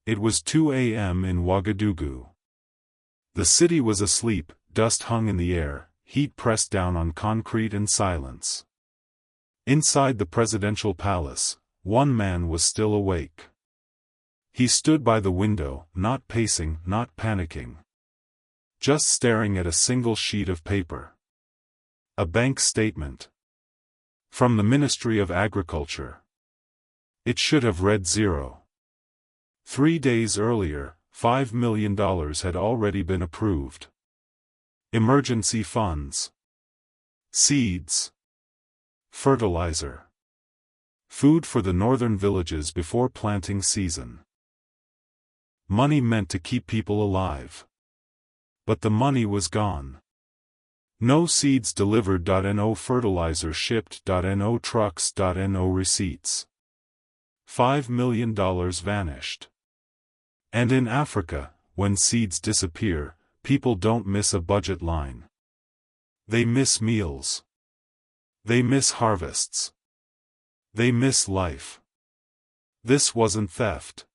It was 2 a.m. in Ouagadougou. The city was asleep, dust hung in the air, heat pressed down on concrete and silence. Inside the presidential palace, one man was still awake. He stood by the window, not pacing, not panicking. Just staring at a single sheet of paper. A bank statement. From the Ministry of Agriculture. It should have read 0. 3 days earlier, $5 million had already been approved. Emergency funds. Seeds. Fertilizer. Food for the northern villages before planting season. Money meant to keep people alive. But the money was gone. No seeds delivered. No fertilizer shipped. No trucks. No receipts. $5 million vanished. And in Africa, when seeds disappear, people don't miss a budget line. They miss meals. They miss harvests. They miss life. This wasn't theft.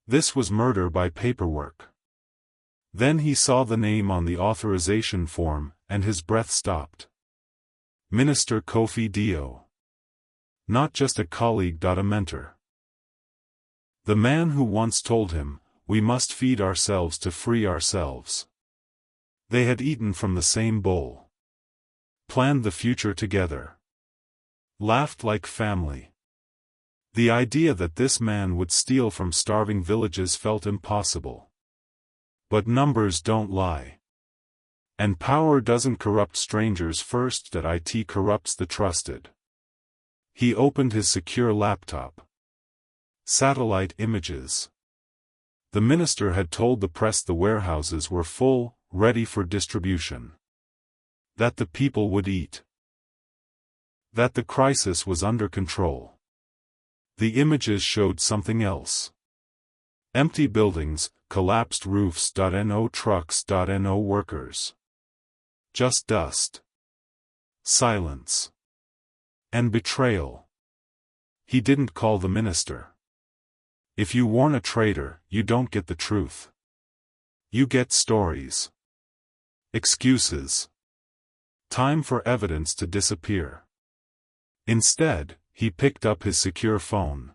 This was murder by paperwork. Then he saw the name on the authorization form, and his breath stopped. Minister Kofi Dio. Not just a colleague. A mentor. The man who once told him, "We must feed ourselves to free ourselves." They had eaten from the same bowl. Planned the future together. Laughed like family. The idea that this man would steal from starving villages felt impossible. But numbers don't lie. And power doesn't corrupt strangers first. It corrupts the trusted. He opened his secure laptop. Satellite images. The minister had told the press the warehouses were full, ready for distribution. That the people would eat. That the crisis was under control. The images showed something else. Empty buildings, collapsed roofs. No trucks. No workers. Just dust. Silence. And betrayal. He didn't call the minister. If you warn a traitor, you don't get the truth. You get stories. Excuses. Time for evidence to disappear. Instead, he picked up his secure phone.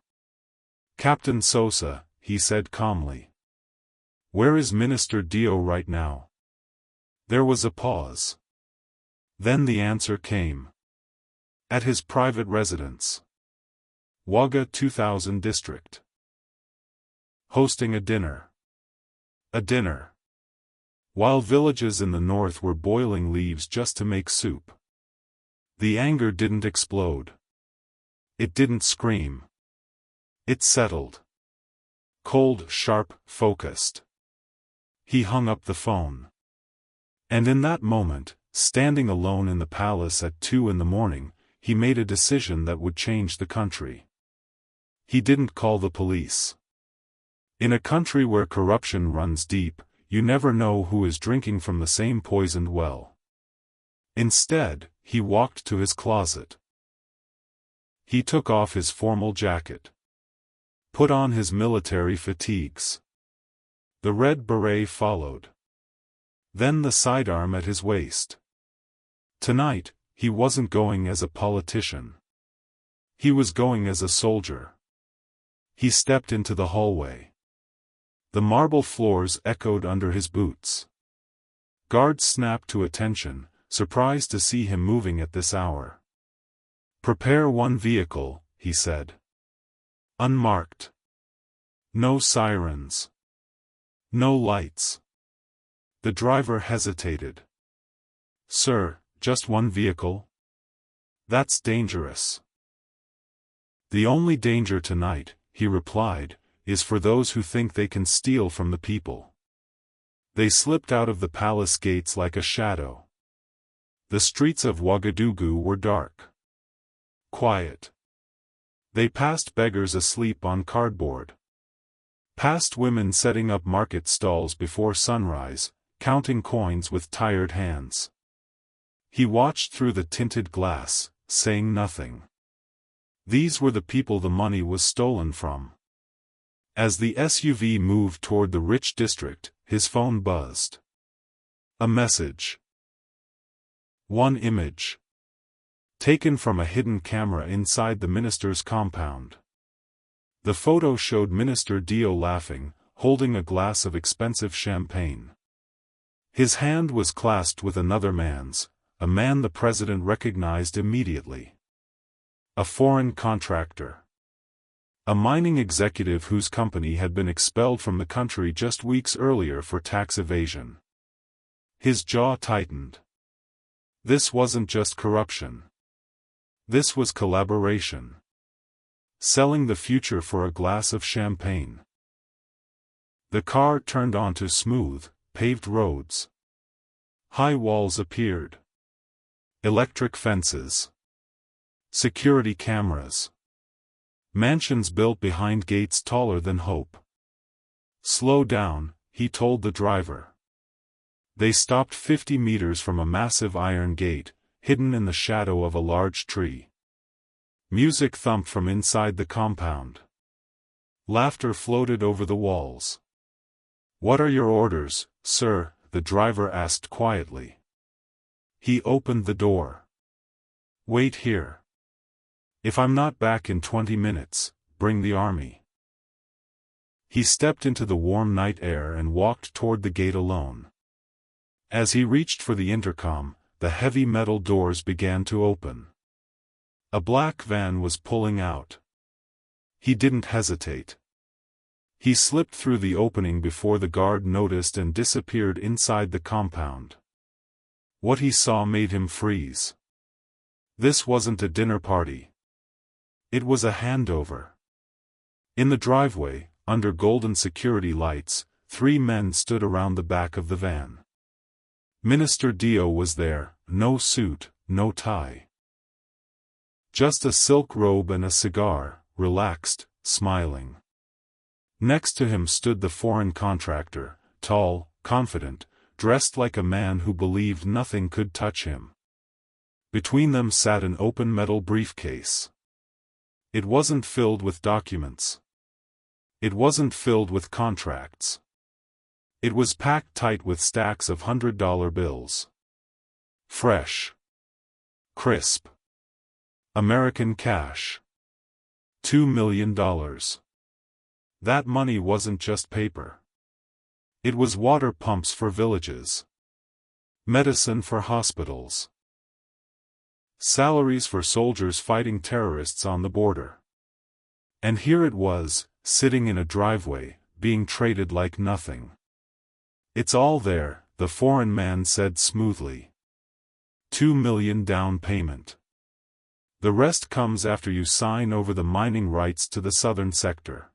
"Captain Sosa," he said calmly. "Where is Minister Dio right now?" There was a pause. Then the answer came. At his private residence. Ouaga 2000 district. Hosting a dinner. A dinner. While villages in the north were boiling leaves just to make soup. The anger didn't explode. It didn't scream. It settled. Cold, sharp, focused. He hung up the phone. And in that moment, standing alone in the palace at 2 a.m, he made a decision that would change the country. He didn't call the police. In a country where corruption runs deep, you never know who is drinking from the same poisoned well. Instead, he walked to his closet. He took off his formal jacket. Put on his military fatigues. The red beret followed. Then the sidearm at his waist. Tonight, he wasn't going as a politician. He was going as a soldier. He stepped into the hallway. The marble floors echoed under his boots. Guards snapped to attention, surprised to see him moving at this hour. "Prepare one vehicle," he said. "Unmarked. No sirens. No lights." The driver hesitated. "Sir, just one vehicle? That's dangerous." "The only danger tonight," he replied, "is for those who think they can steal from the people." They slipped out of the palace gates like a shadow. The streets of Ouagadougou were dark. Quiet. They passed beggars asleep on cardboard. Past women setting up market stalls before sunrise, counting coins with tired hands. He watched through the tinted glass, saying nothing. These were the people the money was stolen from. As the SUV moved toward the rich district, his phone buzzed. A message. One image. Taken from a hidden camera inside the minister's compound. The photo showed Minister Dio laughing, holding a glass of expensive champagne. His hand was clasped with another man's, a man the president recognized immediately. A foreign contractor. A mining executive whose company had been expelled from the country just weeks earlier for tax evasion. His jaw tightened. This wasn't just corruption. This was collaboration. Selling the future for a glass of champagne. The car turned onto smooth, paved roads. High walls appeared. Electric fences. Security cameras. Mansions built behind gates taller than hope. Slow down, he told the driver. They stopped 50 meters from a massive iron gate, hidden in the shadow of a large tree. Music thumped from inside the compound. Laughter floated over the walls. "What are your orders, sir?" the driver asked quietly. He opened the door. "Wait here. If I'm not back in 20 minutes, bring the army." He stepped into the warm night air and walked toward the gate alone. As he reached for the intercom, the heavy metal doors began to open. A black van was pulling out. He didn't hesitate. He slipped through the opening before the guard noticed and disappeared inside the compound. What he saw made him freeze. This wasn't a dinner party. It was a handover. In the driveway, under golden security lights, 3 men stood around the back of the van. Minister Dio was there, no suit, no tie. Just a silk robe and a cigar, relaxed, smiling. Next to him stood the foreign contractor, tall, confident, dressed like a man who believed nothing could touch him. Between them sat an open metal briefcase. It wasn't filled with documents. It wasn't filled with contracts. It was packed tight with stacks of $100 bills. Fresh. Crisp. American cash. $2 million. That money wasn't just paper. It was water pumps for villages. Medicine for hospitals. Salaries for soldiers fighting terrorists on the border. And here it was, sitting in a driveway, being traded like nothing. "It's all there," the foreign man said smoothly. $2 million down payment. The rest comes after you sign over the mining rights to the southern sector.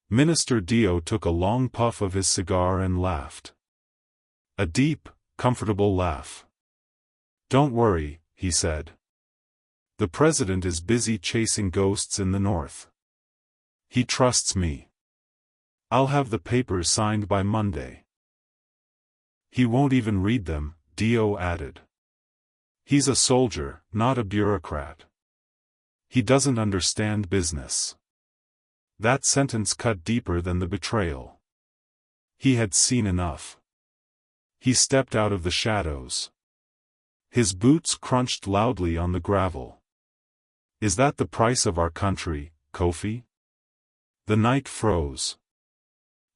Minister Dio took a long puff of his cigar and laughed. A deep, comfortable laugh. "Don't worry," he said. "The president is busy chasing ghosts in the north. He trusts me. I'll have the papers signed by Monday." "He won't even read them," Dio added. "He's a soldier, not a bureaucrat. He doesn't understand business." That sentence cut deeper than the betrayal. He had seen enough. He stepped out of the shadows. His boots crunched loudly on the gravel. "Is that the price of our country, Kofi?" The night froze.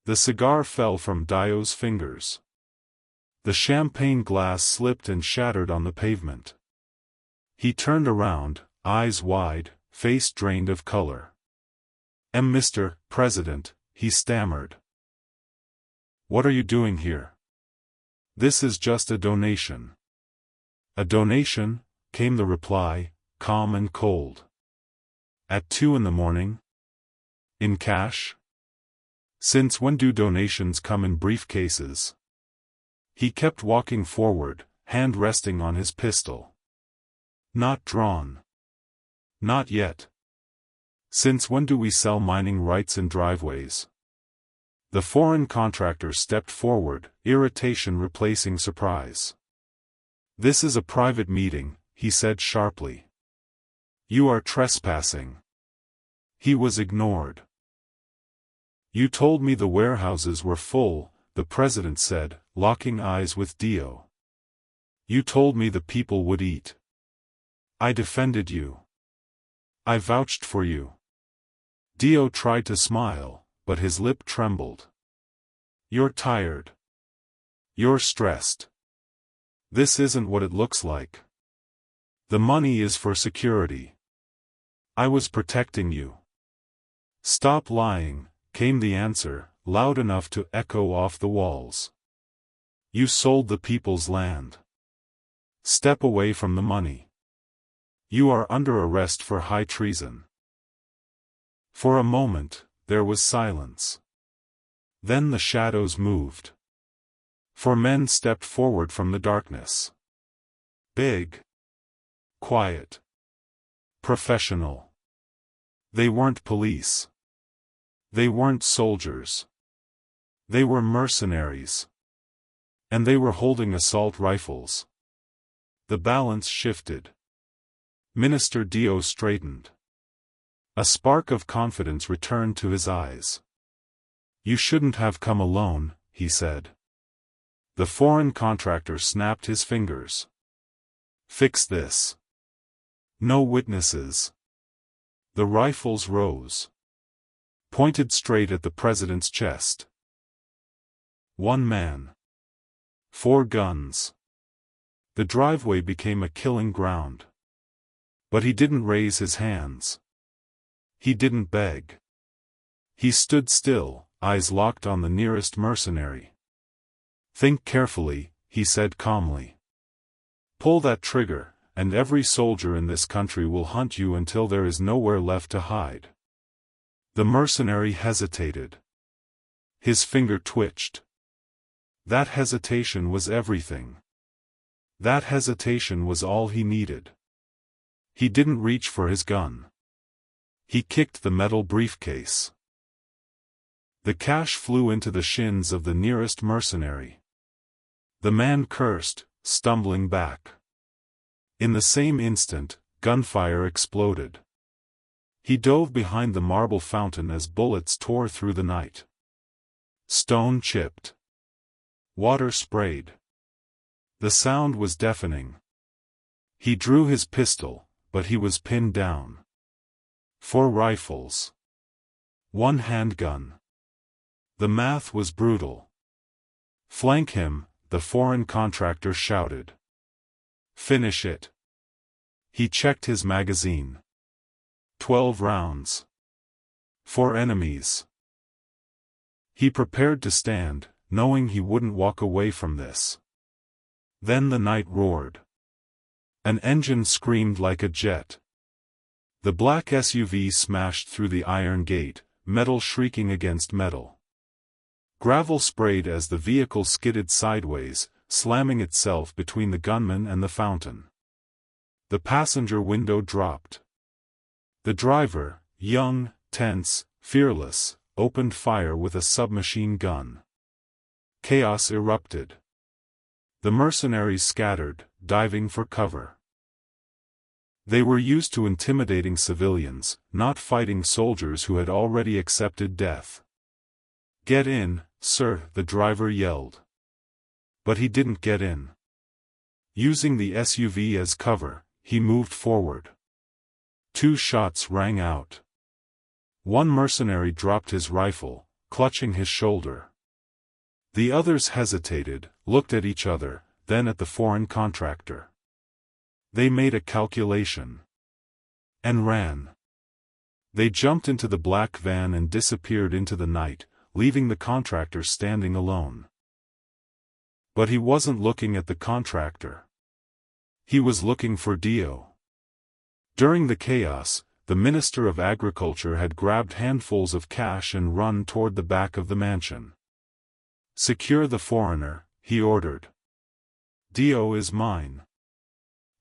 The cigar fell from Dio's fingers. The champagne glass slipped and shattered on the pavement. He turned around, eyes wide, face drained of color. Mr. President," he stammered. "What are you doing here?" "This is just a donation." "A donation?" came the reply, calm and cold. "At 2 in the morning? In cash? Since when do donations come in briefcases?" He kept walking forward, hand resting on his pistol. "Not drawn. Not yet. Since when do we sell mining rights in driveways?" The foreign contractor stepped forward, irritation replacing surprise. "This is a private meeting," he said sharply. "You are trespassing." He was ignored. You told me the warehouses were full, the president said, locking eyes with Dio. You told me the people would eat. I defended you. I vouched for you. Dio tried to smile, but his lip trembled. You're tired. You're stressed. This isn't what it looks like. The money is for security. I was protecting you. Stop lying, came the answer, loud enough to echo off the walls. You sold the people's land. Step away from the money. You are under arrest for high treason. For a moment, there was silence. Then the shadows moved. 4 men stepped forward from the darkness. Big. Quiet. Professional. They weren't police. They weren't soldiers. They were mercenaries. And they were holding assault rifles. The balance shifted. Minister Dio straightened. A spark of confidence returned to his eyes. You shouldn't have come alone, he said. The foreign contractor snapped his fingers. Fix this. No witnesses. The rifles rose. Pointed straight at the president's chest. 1 man. 4 guns. The driveway became a killing ground. But he didn't raise his hands. He didn't beg. He stood still, eyes locked on the nearest mercenary. Think carefully, he said calmly. Pull that trigger, and every soldier in this country will hunt you until there is nowhere left to hide. The mercenary hesitated. His finger twitched. That hesitation was everything. That hesitation was all he needed. He didn't reach for his gun. He kicked the metal briefcase. The cash flew into the shins of the nearest mercenary. The man cursed, stumbling back. In the same instant, gunfire exploded. He dove behind the marble fountain as bullets tore through the night. Stone chipped. Water sprayed. The sound was deafening. He drew his pistol, but he was pinned down. 4 rifles. 1 handgun. The math was brutal. Flank him, the foreign contractor shouted. Finish it. He checked his magazine. 12 rounds. 4 enemies. He prepared to stand, knowing he wouldn't walk away from this. Then the night roared. An engine screamed like a jet. The black SUV smashed through the iron gate, metal shrieking against metal. Gravel sprayed as the vehicle skidded sideways, slamming itself between the gunman and the fountain. The passenger window dropped. The driver, young, tense, fearless, opened fire with a submachine gun. Chaos erupted. The mercenaries scattered, diving for cover. They were used to intimidating civilians, not fighting soldiers who had already accepted death. Get in, sir, the driver yelled. But he didn't get in. Using the SUV as cover, he moved forward. 2 shots rang out. 1 mercenary dropped his rifle, clutching his shoulder. The others hesitated, looked at each other, then at the foreign contractor. They made a calculation. And ran. They jumped into the black van and disappeared into the night, leaving the contractor standing alone. But he wasn't looking at the contractor. He was looking for Dio. During the chaos, the Minister of Agriculture had grabbed handfuls of cash and run toward the back of the mansion. Secure the foreigner, he ordered. Dio is mine.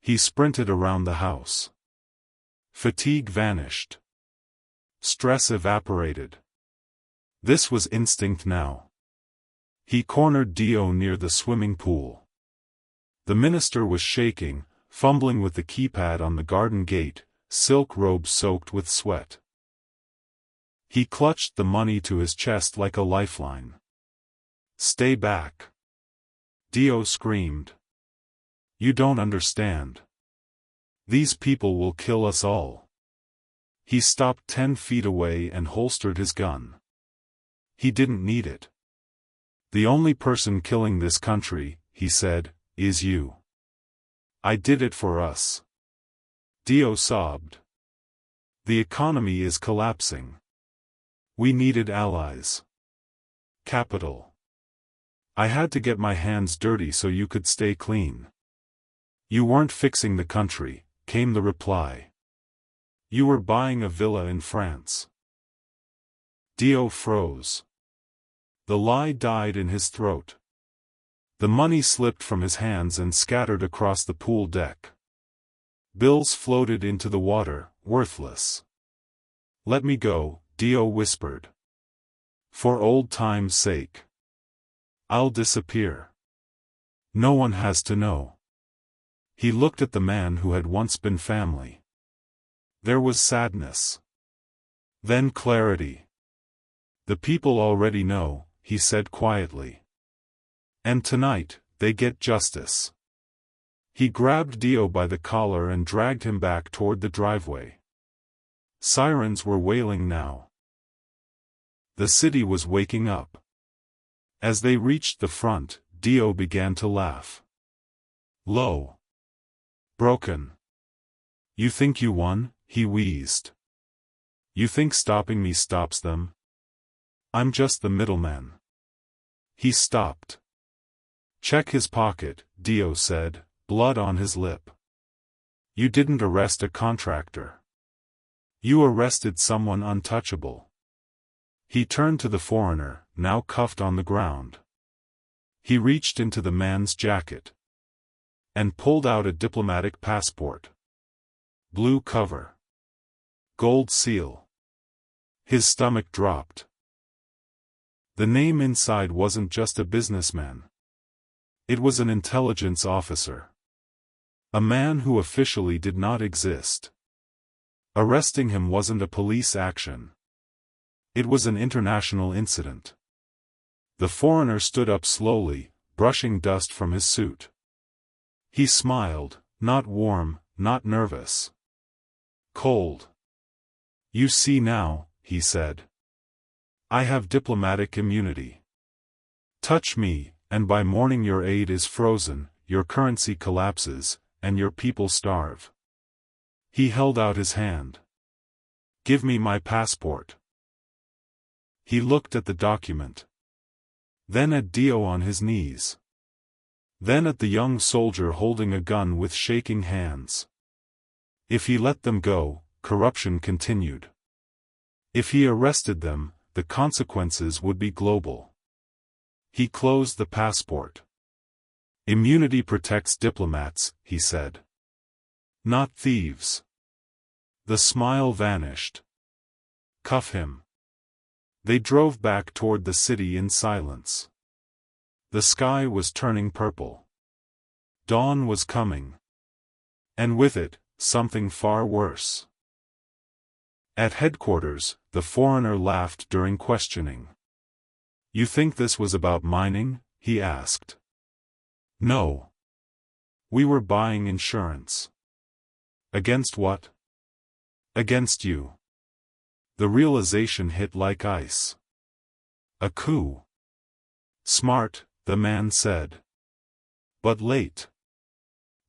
He sprinted around the house. Fatigue vanished. Stress evaporated. This was instinct now. He cornered Dio near the swimming pool. The minister was shaking, fumbling with the keypad on the garden gate, silk robe soaked with sweat. He clutched the money to his chest like a lifeline. "Stay back!" Dio screamed. "You don't understand. These people will kill us all." He stopped 10 feet away and holstered his gun. He didn't need it. "The only person killing this country," he said, "is you. I did it for us." Dio sobbed. "The economy is collapsing. We needed allies. Capital. I had to get my hands dirty so you could stay clean." "You weren't fixing the country," came the reply. "You were buying a villa in France." Dio froze. The lie died in his throat. The money slipped from his hands and scattered across the pool deck. Bills floated into the water, worthless. "Let me go," Dio whispered. "For old time's sake. I'll disappear. No one has to know." He looked at the man who had once been family. There was sadness. Then clarity. "The people already know," he said quietly. "And tonight, they get justice." He grabbed Dio by the collar and dragged him back toward the driveway. Sirens were wailing now. The city was waking up. As they reached the front, Dio began to laugh. Low. Broken. "You think you won?" he wheezed. "You think stopping me stops them? I'm just the middleman." He stopped. "Check his pocket," Dio said, blood on his lip. "You didn't arrest a contractor. You arrested someone untouchable." He turned to the foreigner, now cuffed on the ground. He reached into the man's jacket and pulled out a diplomatic passport. Blue cover. Gold seal. His stomach dropped. The name inside wasn't just a businessman. It was an intelligence officer. A man who officially did not exist. Arresting him wasn't a police action. It was an international incident. The foreigner stood up slowly, brushing dust from his suit. He smiled, not warm, not nervous. Cold. "You see now," he said. "I have diplomatic immunity. Touch me, and by morning your aid is frozen, your currency collapses, and your people starve." He held out his hand. "Give me my passport." He looked at the document. Then at Dio on his knees. Then at the young soldier holding a gun with shaking hands. If he let them go, corruption continued. If he arrested them, the consequences would be global. He closed the passport. "Immunity protects diplomats," he said. "Not thieves." The smile vanished. "Cuff him." They drove back toward the city in silence. The sky was turning purple. Dawn was coming. And with it, something far worse. At headquarters, the foreigner laughed during questioning. "You think this was about mining?" he asked. "No. We were buying insurance." "Against what?" "Against you." The realization hit like ice. "A coup." "Smart," the man said. "But late.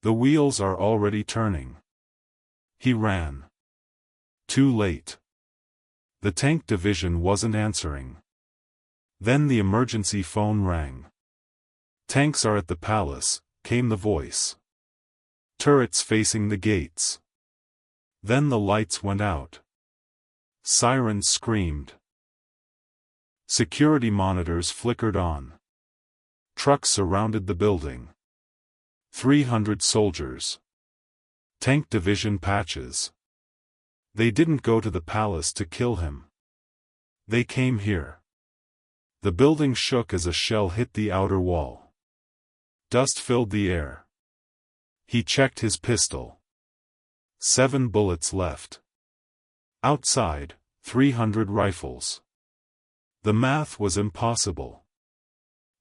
The wheels are already turning." He ran. Too late. The tank division wasn't answering. Then the emergency phone rang. "Tanks are at the palace," came the voice. "Turrets facing the gates." Then the lights went out. Sirens screamed. Security monitors flickered on. Trucks surrounded the building. 300 soldiers. Tank division patches. They didn't go to the palace to kill him. They came here. The building shook as a shell hit the outer wall. Dust filled the air. He checked his pistol. 7 bullets left. Outside, 300 rifles. The math was impossible.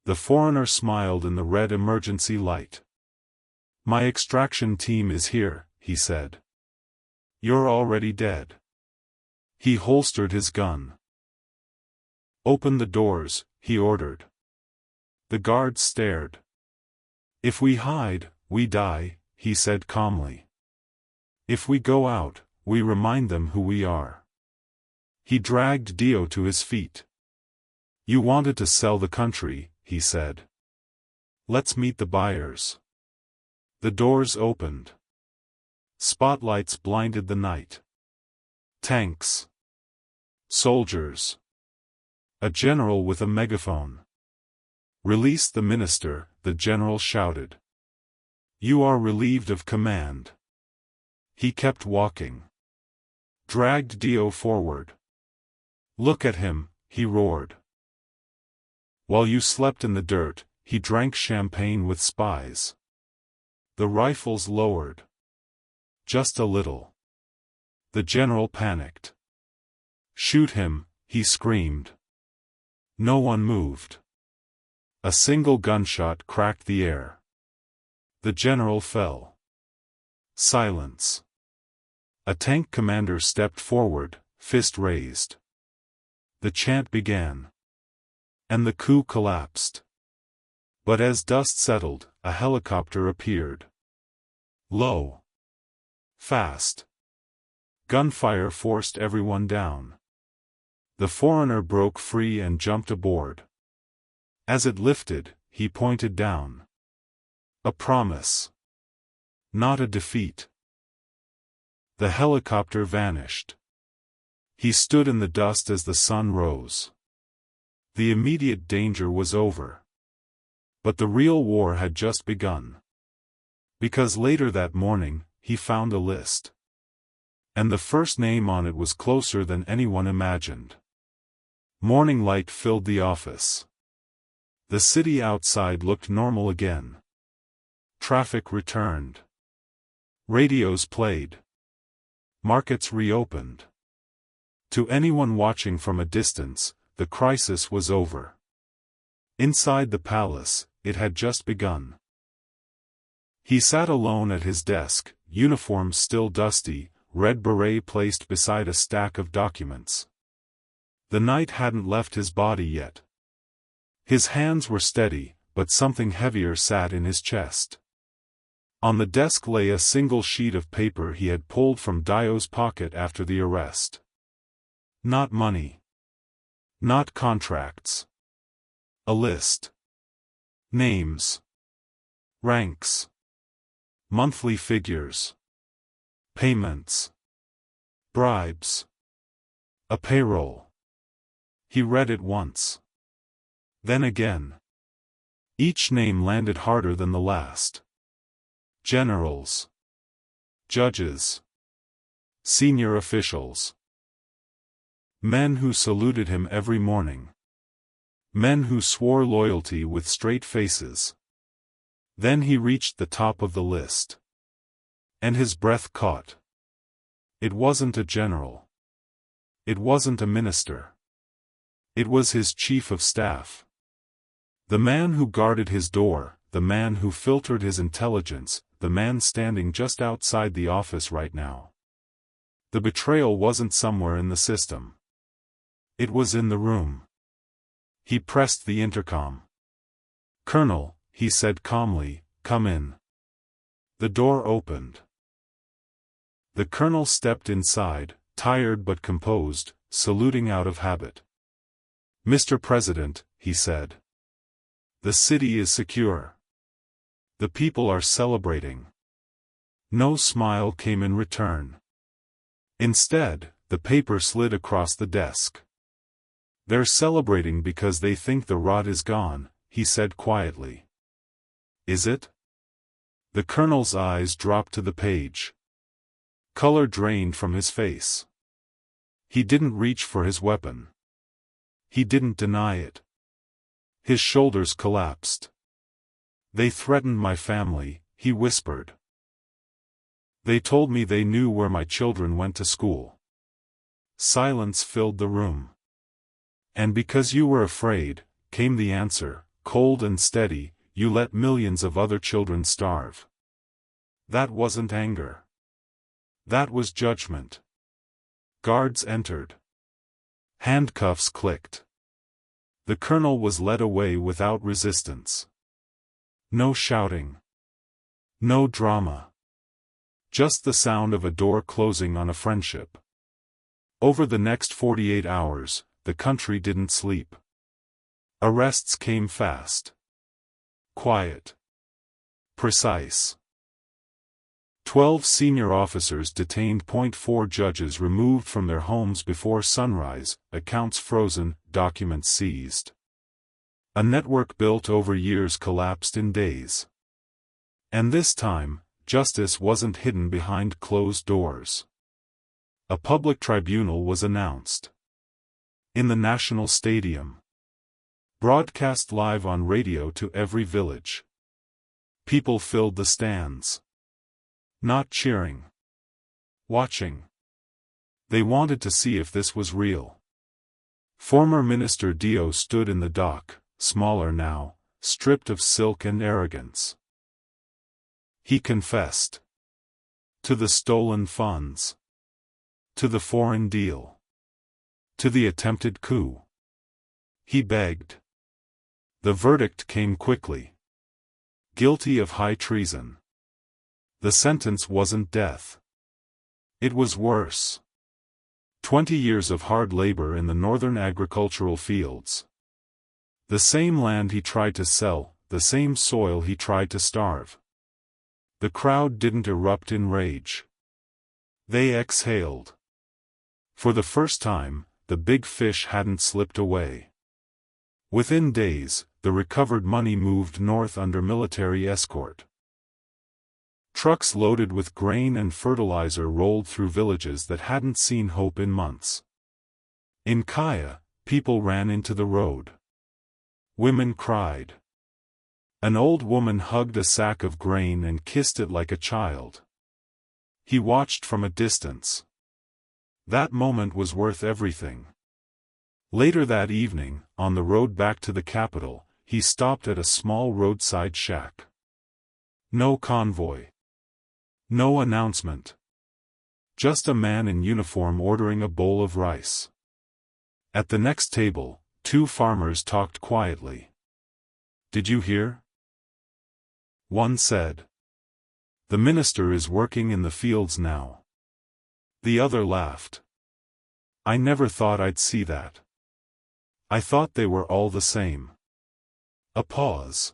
The foreigner smiled in the red emergency light. My extraction team is here, he said. You're already dead. He holstered his gun. Open the doors, he ordered. The guards stared. If we hide, we die, he said calmly. If we go out, we remind them who we are. He dragged Dio to his feet. You wanted to sell the country, he said. Let's meet the buyers. The doors opened. Spotlights blinded the night. Tanks. Soldiers. A general with a megaphone. Release the minister, the general shouted. You are relieved of command. He kept walking. Dragged Dio forward. Look at him, he roared. While you slept in the dirt, he drank champagne with spies. The rifles lowered. Just a little. The general panicked. Shoot him, he screamed. No one moved. A single gunshot cracked the air. The general fell. Silence. A tank commander stepped forward, fist raised. The chant began. And the coup collapsed. But as dust settled, a helicopter appeared. Low. Fast. Gunfire forced everyone down. The foreigner broke free and jumped aboard. As it lifted, he pointed down. A promise. Not a defeat. The helicopter vanished. He stood in the dust as the sun rose. The immediate danger was over. But the real war had just begun. Because later that morning, he found a list. And the first name on it was closer than anyone imagined. Morning light filled the office. The city outside looked normal again. Traffic returned. Radios played. Markets reopened. To anyone watching from a distance, the crisis was over. Inside the palace, it had just begun. He sat alone at his desk, uniform still dusty, red beret placed beside a stack of documents. The night hadn't left his body yet. His hands were steady, but something heavier sat in his chest. On the desk lay a single sheet of paper he had pulled from Dio's pocket after the arrest. Not money. Not contracts. A list. Names. Ranks. Monthly figures. Payments. Bribes. A payroll. He read it once. Then again. Each name landed harder than the last. Generals. Judges. Senior officials. Men who saluted him every morning. Men who swore loyalty with straight faces. Then he reached the top of the list. And his breath caught. It wasn't a general. It wasn't a minister. It was his chief of staff. The man who guarded his door, the man who filtered his intelligence, the man standing just outside the office right now. The betrayal wasn't somewhere in the system. It was in the room. He pressed the intercom. "Colonel," he said calmly, "come in." The door opened. The colonel stepped inside, tired but composed, saluting out of habit. "Mr. President," he said. "The city is secure. The people are celebrating." No smile came in return. Instead, the paper slid across the desk. "They're celebrating because they think the rot is gone," he said quietly. "Is it?" The colonel's eyes dropped to the page. Color drained from his face. He didn't reach for his weapon. He didn't deny it. His shoulders collapsed. "They threatened my family," he whispered. "They told me they knew where my children went to school. Silence filled the room. And because you were afraid, came the answer, cold and steady, you let millions of other children starve. That wasn't anger. That was judgment. Guards entered. Handcuffs clicked. The colonel was led away without resistance. No shouting. No drama. Just the sound of a door closing on a friendship. Over the next 48 hours, the country didn't sleep. Arrests came fast. Quiet. Precise. 12 senior officers detained. 4 judges removed from their homes before sunrise, accounts frozen, documents seized. A network built over years collapsed in days. And this time, justice wasn't hidden behind closed doors. A public tribunal was announced. In the National Stadium. Broadcast live on radio to every village. People filled the stands. Not cheering. Watching. They wanted to see if this was real. Former Minister Dio stood in the dock, smaller now, stripped of silk and arrogance. He confessed. To the stolen funds. To the foreign deal. To the attempted coup. He begged. The verdict came quickly. Guilty of high treason. The sentence wasn't death. It was worse. 20 years of hard labor in the northern agricultural fields. The same land he tried to sell, the same soil he tried to starve. The crowd didn't erupt in rage. They exhaled. For the first time, the big fish hadn't slipped away. Within days, the recovered money moved north under military escort. Trucks loaded with grain and fertilizer rolled through villages that hadn't seen hope in months. In Kaya, people ran into the road. Women cried. An old woman hugged a sack of grain and kissed it like a child. He watched from a distance. That moment was worth everything. Later that evening, on the road back to the capital, he stopped at a small roadside shack. No convoy. No announcement. Just a man in uniform ordering a bowl of rice. At the next table, 2 farmers talked quietly. Did you hear? One said. The minister is working in the fields now. The other laughed. I never thought I'd see that. I thought they were all the same. A pause.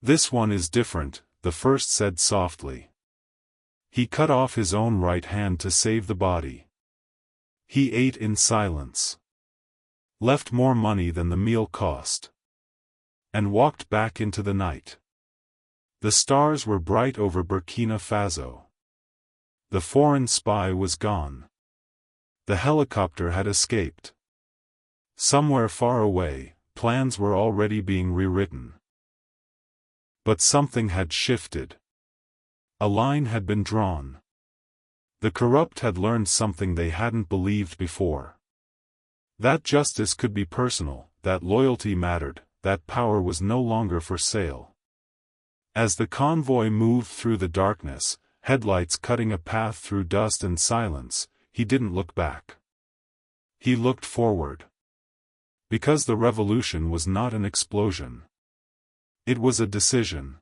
This one is different, the first said softly. He cut off his own right hand to save the body. He ate in silence. Left more money than the meal cost. And walked back into the night. The stars were bright over Burkina Faso. The foreign spy was gone. The helicopter had escaped. Somewhere far away, plans were already being rewritten. But something had shifted. A line had been drawn. The corrupt had learned something they hadn't believed before. That justice could be personal, that loyalty mattered, that power was no longer for sale. As the convoy moved through the darkness, headlights cutting a path through dust and silence, he didn't look back. He looked forward. Because the revolution was not an explosion. It was a decision.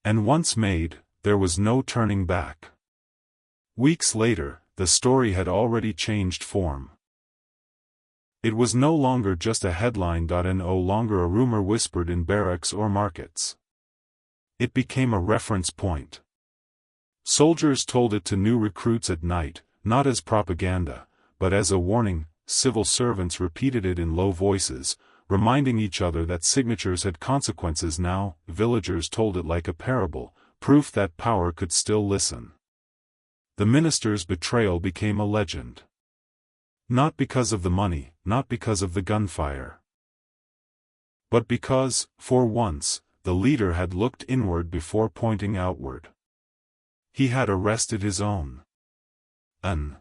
And once made, there was no turning back. Weeks later, the story had already changed form. It was no longer just a headline. No longer a rumor whispered in barracks or markets. It became a reference point. Soldiers told it to new recruits at night, not as propaganda, but as a warning. Civil servants repeated it in low voices, reminding each other that signatures had consequences now. Villagers told it like a parable, proof that power could still listen. The minister's betrayal became a legend. Not because of the money, not because of the gunfire. But because, for once, the leader had looked inward before pointing outward. He had arrested his own. An